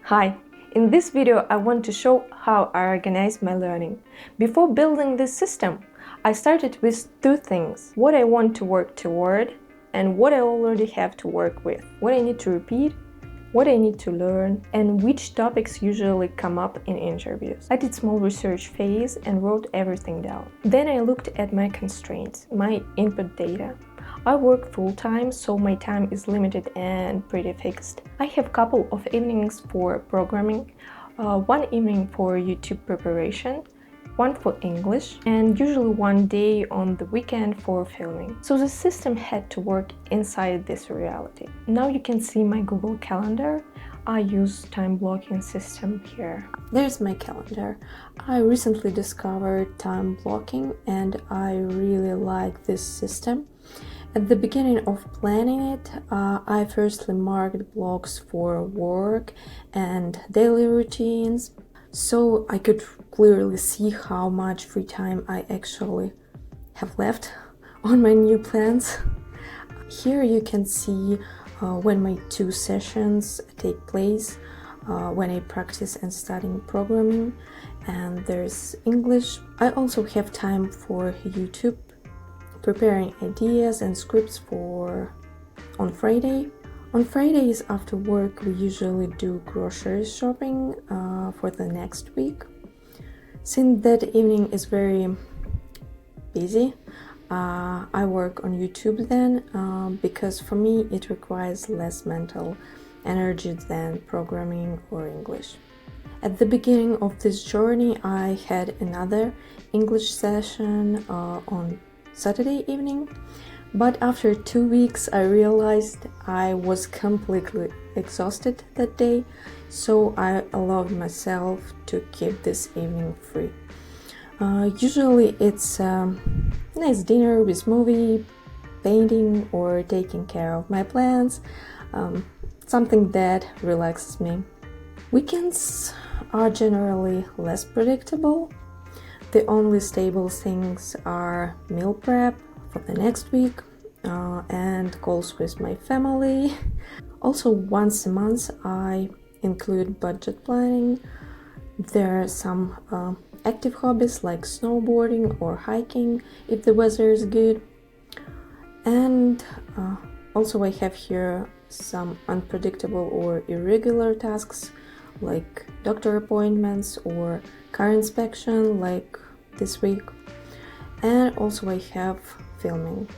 Hi! In this video I want to show how I organize my learning. Before building this system, I started with two things: what I want to work toward and what I already have to work with, what I need to repeat, what I need to learn, and which topics usually come up in interviews. I did small research phase and wrote everything down. Then I looked at my constraints, my input data. I work full-time, so my time is limited and pretty fixed. I have a couple of evenings for programming, one evening for YouTube preparation, one for English, and usually one day on the weekend for filming. So the system had to work inside this reality. Now you can see my Google Calendar. I use time blocking system here. There's my calendar. I recently discovered time blocking and I really like this system. At the beginning of planning it, I firstly marked blocks for work and daily routines, so I could clearly see how much free time I actually have left on my new plans. Here you can see when my 2 sessions take place, when I practice and studying programming, and there's English. I also have time for YouTube, preparing ideas and scripts for on Friday. On Fridays after work we usually do grocery shopping for the next week. Since that evening is very busy, I work on YouTube then because for me it requires less mental energy than programming or English. At the beginning of this journey I had another English session on Saturday evening, but after 2 weeks I realized I was completely exhausted that day, so I allowed myself to keep this evening free. Usually it's a nice dinner with movie, painting, or taking care of my plants, something that relaxes me. Weekends are generally less predictable. The only stable things are meal prep for the next week and calls with my family. Also, once a month I include budget planning. There are some active hobbies like snowboarding or hiking if the weather is good. And also I have here some unpredictable or irregular tasks like doctor appointments or car inspection like this week. And also I have filming.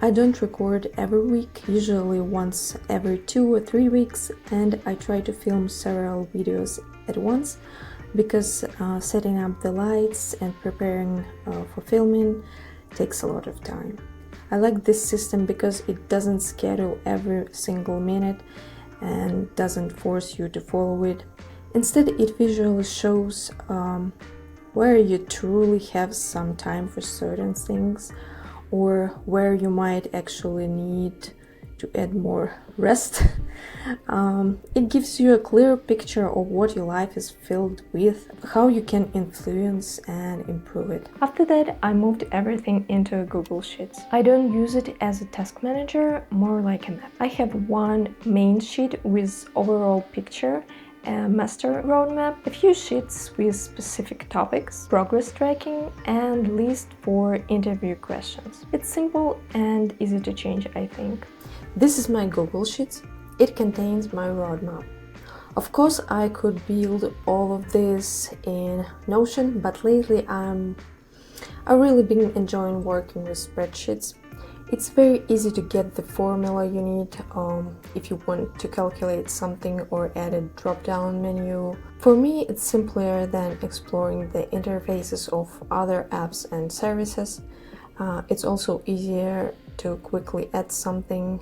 I don't record every week, usually once every 2 or 3 weeks, and I try to film several videos at once because setting up the lights and preparing for filming takes a lot of time. I like this system because it doesn't schedule every single minute and doesn't force you to follow it. Instead, it visually shows where you truly have some time for certain things or where you might actually need to add more rest. It gives you a clear picture of what your life is filled with, how you can influence and improve it. After that, I moved everything into Google Sheets. I don't use it as a task manager, more like a map. I have one main sheet with overall picture, a master roadmap, a few sheets with specific topics, progress tracking, and list for interview questions. It's simple and easy to change, I think. This is my Google Sheets. It contains my roadmap. Of course, I could build all of this in Notion, but lately I've really been enjoying working with spreadsheets. It's very easy to get the formula you need if you want to calculate something or add a drop-down menu. For me, it's simpler than exploring the interfaces of other apps and services. It's also easier to quickly add something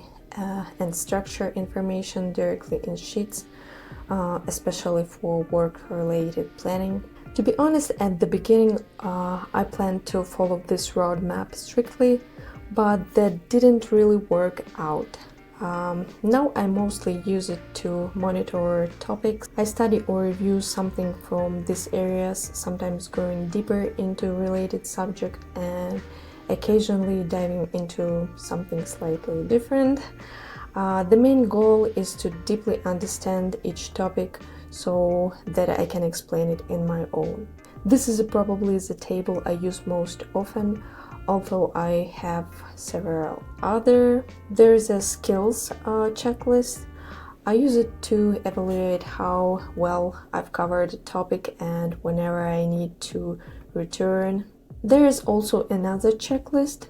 and structure information directly in Sheets, especially for work-related planning. To be honest, at the beginning, I planned to follow this roadmap strictly, but that didn't really work out. Now I mostly use it to monitor topics. I study or review something from these areas, sometimes going deeper into related subject and occasionally diving into something slightly different. The main goal is to deeply understand each topic so that I can explain it in my own. This is probably the table I use most often, although I have several other. There is a skills checklist. I use it to evaluate how well I've covered a topic and whenever I need to return. There is also another checklist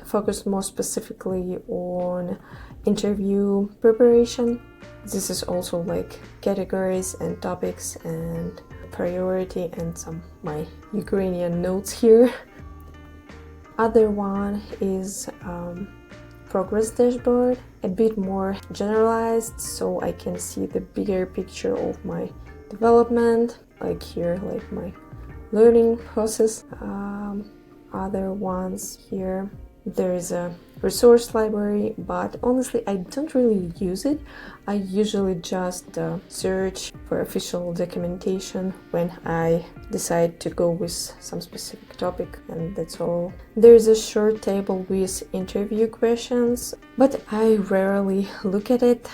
focused more specifically on interview preparation. This is also like categories and topics and priority and some my Ukrainian notes here. Other one is progress dashboard, a bit more generalized so I can see the bigger picture of my development, like here, like my learning process. Other ones here, there is a resource library, but honestly I don't really use it. I usually just search for official documentation when I decide to go with some specific topic, and that's all. There is a short table with interview questions, but I rarely look at it.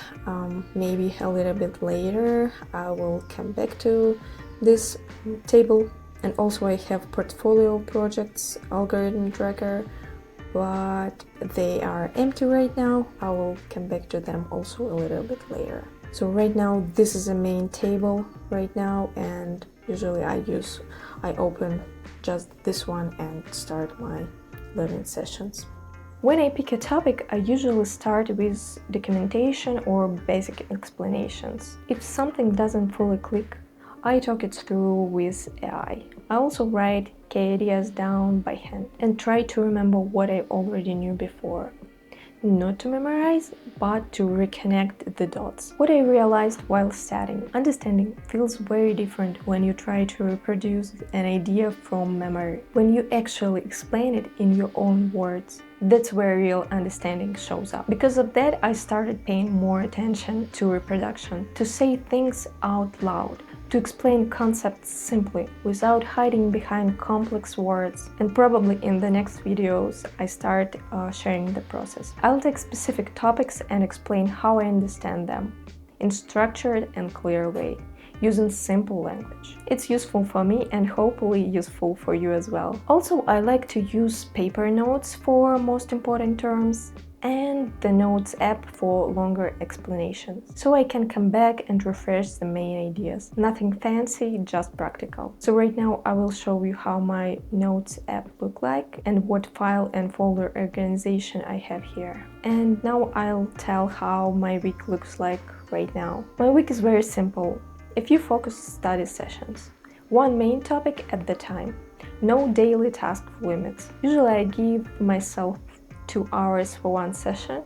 Maybe a little bit later I will come back to this table. And also I have portfolio projects, algorithm tracker, but they are empty right now. I will come back to them also a little bit later. So right now this is a main table right now, and usually I open just this one and start my learning sessions. When I pick a topic, I usually start with documentation or basic explanations. If something doesn't fully click, I talk it through with AI. I also write key ideas down by hand and try to remember what I already knew before. Not to memorize, but to reconnect the dots. What I realized while studying, understanding feels very different when you try to reproduce an idea from memory. When you actually explain it in your own words, that's where real understanding shows up. Because of that, I started paying more attention to reproduction, to say things out loud, to explain concepts simply, without hiding behind complex words. And probably in the next videos I start sharing the process. I'll take specific topics and explain how I understand them, in structured and clear way, using simple language. It's useful for me and hopefully useful for you as well. Also, I like to use paper notes for most important terms, and the Notes app for longer explanations, so I can come back and refresh the main ideas. Nothing fancy, just practical. So right now I will show you how my Notes app look like and what file and folder organization I have here. And now I'll tell how my week looks like right now. My week is very simple. A few focused study sessions. One main topic at the time. No daily task limits. Usually I give myself 2 hours for one session,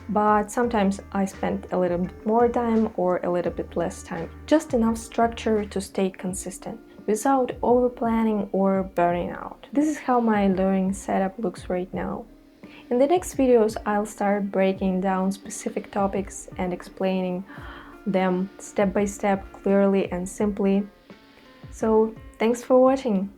but sometimes I spend a little bit more time or a little bit less time. Just enough structure to stay consistent, without over-planning or burning out. This is how my learning setup looks right now. In the next videos, I'll start breaking down specific topics and explaining them step by step, clearly and simply. So, thanks for watching!